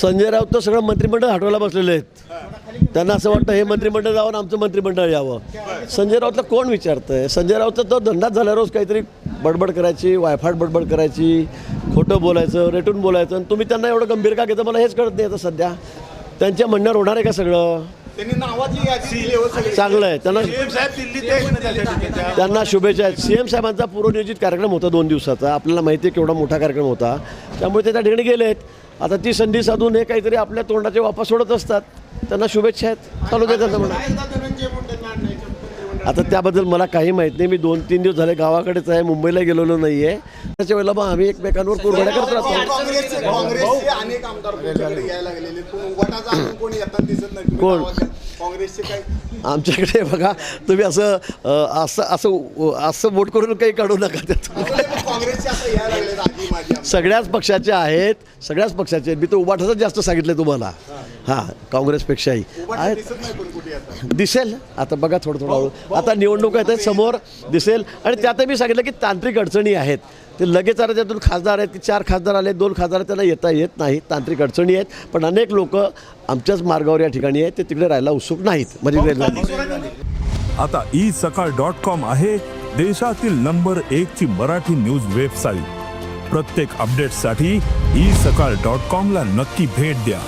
संजय राऊत तर सगळं मंत्रिमंडळ हटवायला बसलेले आहेत. त्यांना असं वाटतं हे मंत्रिमंडळ जावं आमचं मंत्रिमंडळ यावं. संजय राऊतला कोण विचारतंय? संजय राऊतचा तो धंदाच झाला रोज काहीतरी बडबड करायची, वायफाट बडबड करायची, खोटं बोलायचं, रेटून बोलायचं. आणि तुम्ही त्यांना एवढं गंभीर का घेता मला हेच कळत नाही आता सध्या. त्यांच्या म्हणण्यावर होणार आहे का सगळं? चांगलं आहे. त्यांना शुभेच्छा आहेत. CM साहेबांचा पूर्वनियोजित कार्यक्रम होता 2 दिवसाचा. आपल्याला माहिती आहे केवढा मोठा कार्यक्रम होता. त्यामुळे ते त्या ठिकाणी गेले आहेत. आता ती संधी साधून हे काहीतरी आपल्या तोंडाचे वापस सोडत असतात. त्यांना शुभेच्छा आहेत. चालू दे त्यांना म्हणा. आता त्याबद्दल मला काही माहीत नाही. मी 2-3 दिवस झाले गावाकडेच आहे, मुंबईला गेलेलो नाही आहे. त्याच्या वेळेला मग आम्ही एकमेकांवर कुरघोड्या करत राहतो. कोण आमच्याकडे बघा तुम्ही असं असं असं असं वोट करून काही काढू नका त्यातून. सगळ्याच पक्षाचे आहेत, सगळ्याच पक्षाचे आहेत. मी तर उबाठाच जास्त सांगितलं तुम्हाला. हां, काँग्रेसपेक्षाही आहेत. दिसेल आता बघा थोडं थोडं. आता निवडणुका आहेत समोर, दिसेल. आणि त्यातही मी सांगितलं की तांत्रिक अडचणी आहेत. ते लगेच आले. त्यातून खासदार आहेत की 4 खासदार आले, 2 खासदार त्यांना येता येत नाही. तांत्रिक अडचणी आहेत. पण अनेक लोक आमच्याच मार्गावर या ठिकाणी आहेत, ते तिकडे राहायला उत्सुक नाहीत. म्हणजे आता isakal.com आहे देशातील नंबर 1 ची मराठी न्यूज वेबसाईट. प्रत्येक अपडेटसाठी isakal.com ला नक्की भेट द्या.